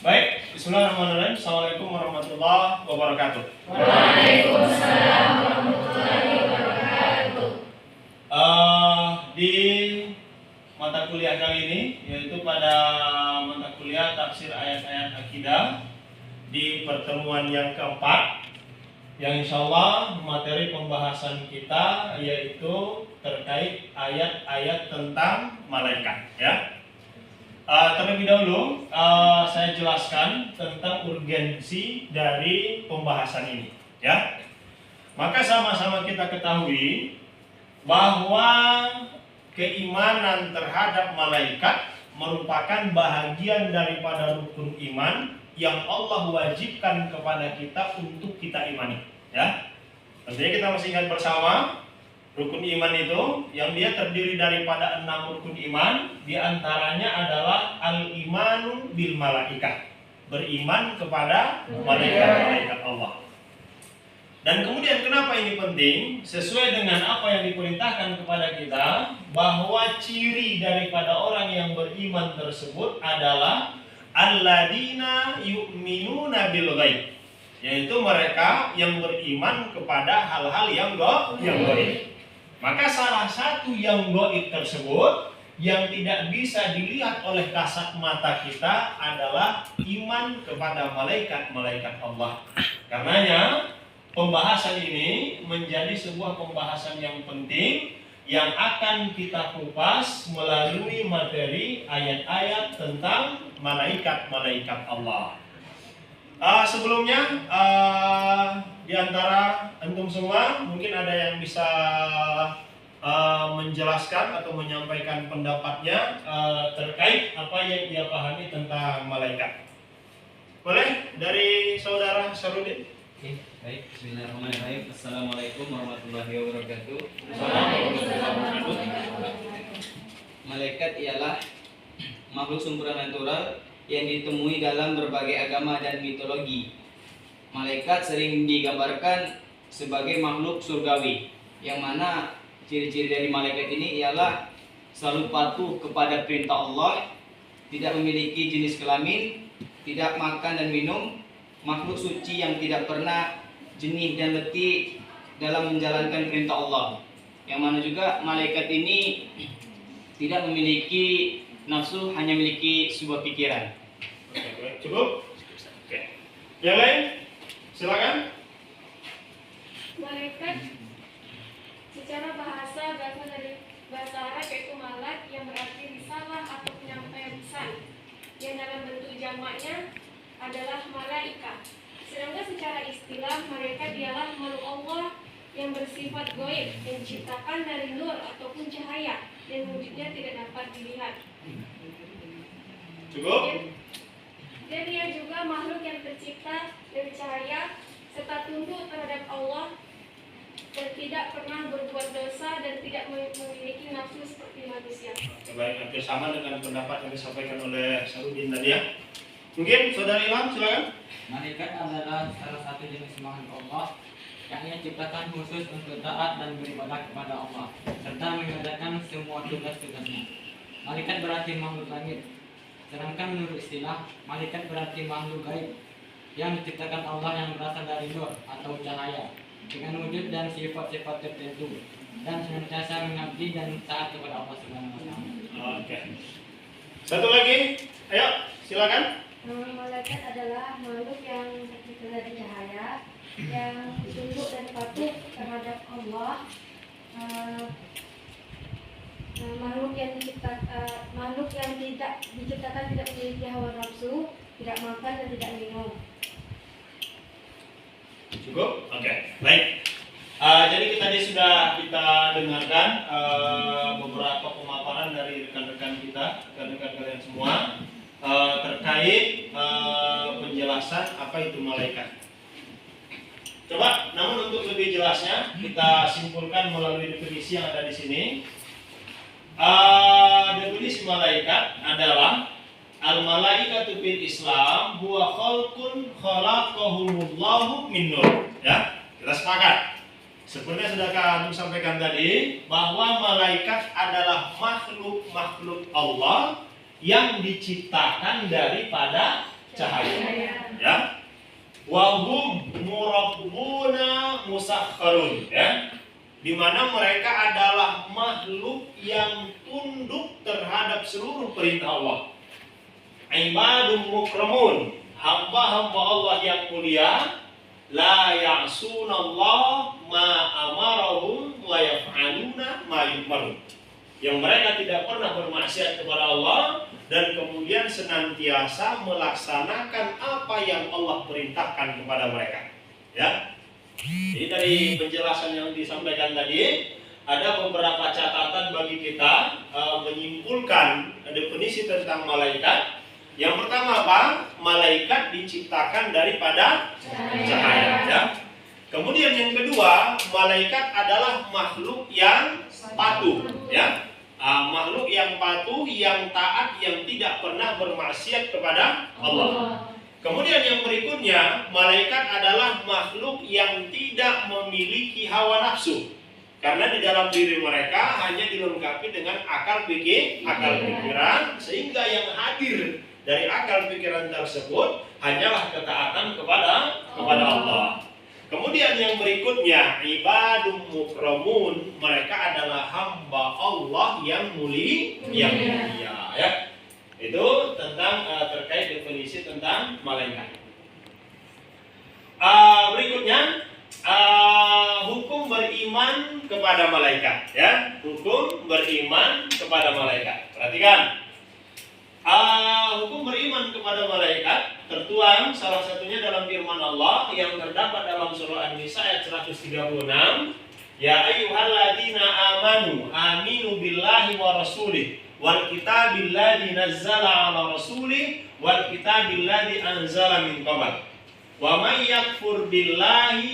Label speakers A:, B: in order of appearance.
A: Baik, bismillahirrahmanirrahim. Assalamualaikum warahmatullahi wabarakatuh.
B: Waalaikumsalam warahmatullahi wabarakatuh.
A: Di mata kuliah kali ini, yaitu pada mata kuliah tafsir ayat-ayat akidah di pertemuan yang keempat, yang insya Allah materi pembahasan kita yaitu terkait ayat-ayat tentang malaikat, ya. Terlebih dahulu saya jelaskan tentang urgensi dari pembahasan ini, ya. Maka sama-sama kita ketahui bahwa keimanan terhadap malaikat merupakan bahagian daripada rukun iman yang Allah wajibkan kepada kita untuk kita imani, ya. Tentunya kita masih ingat bersama rukun iman itu yang dia terdiri daripada 6 rukun iman, diantaranya adalah al-imanu bil malaikat, beriman kepada malaikat-malaikat Allah. Dan kemudian kenapa ini penting? Sesuai dengan apa yang diperintahkan kepada kita, bahwa ciri daripada orang yang beriman tersebut adalah alladzina yu'minuna bil ghaib, yaitu mereka yang beriman kepada hal-hal yang gaib. Maka salah satu yang gaib tersebut yang tidak bisa dilihat oleh kasat mata kita adalah iman kepada malaikat-malaikat Allah. Karenanya pembahasan ini menjadi sebuah pembahasan yang penting yang akan kita kupas melalui materi ayat-ayat tentang malaikat-malaikat Allah. Sebelumnya di antara antum semua mungkin ada yang bisa menjelaskan atau menyampaikan pendapatnya terkait apa yang ia pahami tentang malaikat. Boleh dari saudara Syarudin?
C: Oke, baik. Bismillahirrahmanirrahim. Assalamualaikum warahmatullahi wabarakatuh. Malaikat ialah makhluk supranatural yang ditemui dalam berbagai agama dan mitologi. Malaikat sering digambarkan sebagai makhluk surgawi, yang mana ciri-ciri dari malaikat ini ialah selalu patuh kepada perintah Allah, tidak memiliki jenis kelamin, tidak makan dan minum, makhluk suci yang tidak pernah jenih dan letih dalam menjalankan perintah Allah. Yang mana juga malaikat ini tidak memiliki nafsu, hanya memiliki sebuah pikiran.
A: Oke, cukup? Oke. Yang lain? Silakan.
B: Malaikat secara bahasa berasal dari bahasa Arab yaitu malak yang berarti risalah atau penyampaian pesan, yang dalam bentuk jamaknya adalah malaika. Sedangkan secara istilah malaikat ialah makhluk Allah yang bersifat gaib, yang diciptakan dari nur ataupun cahaya dan wujudnya tidak dapat dilihat.
A: Cukup?
B: Dan dia juga makhluk yang tercipta dari cahaya serta tunduk terhadap Allah dan tidak pernah berbuat dosa dan tidak memiliki nafsu seperti manusia.
A: Baik, hampir sama dengan pendapat yang disampaikan oleh Syarudin tadi, ya. Mungkin saudara Ilham, silakan.
D: Malaikat adalah salah satu jenis makhluk Allah yang ia ciptakan khusus untuk taat dan beribadah kepada Allah serta mengerjakan semua tugas-tugasnya. Malaikat berarti makhluk langit, sedangkan menurut istilah malaikat berarti makhluk gaib yang diciptakan Allah yang berasal dari nur atau cahaya dengan wujud dan sifat-sifat tertentu dan senantiasa mengabdi dan taat kepada Allah Subhanahu wa taala.
A: Oke. Satu lagi, ayo silakan.
E: Malaikat adalah makhluk yang tercipta dari cahaya, yang tunduk dan patuh terhadap Allah. Makhluk yang tidak diciptakan tidak memiliki hawa nafsu, tidak makan dan tidak minum.
A: Cukup? Oke, baik. Jadi tadi sudah kita dengarkan beberapa pemaparan dari rekan-rekan kita, rekan-rekan kalian semua terkait penjelasan apa itu malaikat. Coba, namun untuk lebih jelasnya kita simpulkan melalui definisi yang ada di sini. Definisi malaikat adalah al-malaikatu fil Islam huwa khalqun khalaqahumullahu min nur. Ya, kita sepakat. Sebenarnya sudah kami sampaikan tadi bahwa malaikat adalah makhluk-makhluk Allah yang diciptakan daripada cahaya. Ya. Wahum murabbuna musakharun, ya. Di mana mereka adalah makhluk yang tunduk terhadap seluruh perintah Allah. Ibadun mukramun, hamba-hamba Allah yang mulia, la ya'sunallah ma amarahum wa yaf'aluna ma yu'marun. Yang mereka tidak pernah bermaksiat kepada Allah dan kemudian senantiasa melaksanakan apa yang Allah perintahkan kepada mereka. Ya. Jadi dari penjelasan yang disampaikan tadi, ada beberapa catatan bagi kita menyimpulkan definisi tentang malaikat. Yang pertama apa? Malaikat diciptakan daripada cahaya. Ya. Kemudian yang kedua, malaikat adalah makhluk yang patuh. Ya. Makhluk yang patuh, yang taat, yang tidak pernah bermaksiat kepada Allah. Kemudian yang berikutnya, malaikat adalah makhluk yang tidak memiliki hawa nafsu. Karena di dalam diri mereka hanya dilengkapi dengan akal pikiran, sehingga yang hadir dari akal pikiran tersebut hanyalah ketaatan kepada Allah. Kemudian yang berikutnya, ibadun mukramun, mereka adalah hamba Allah yang mulia, ya. Itu tentang terkait definisi tentang malaikat. Berikutnya, hukum beriman kepada malaikat, ya. Hukum beriman kepada malaikat. Perhatikan. Hukum beriman kepada malaikat tertuang salah satunya dalam firman Allah yang terdapat dalam surah An-Nisa ayat 136. Ya ayyuhalladzina amanu aminu billahi wa rasulih wal kitabil ladzi nazzala 'ala rasulih wal kitabil ladzi anzala min qabl wa may yakfur billahi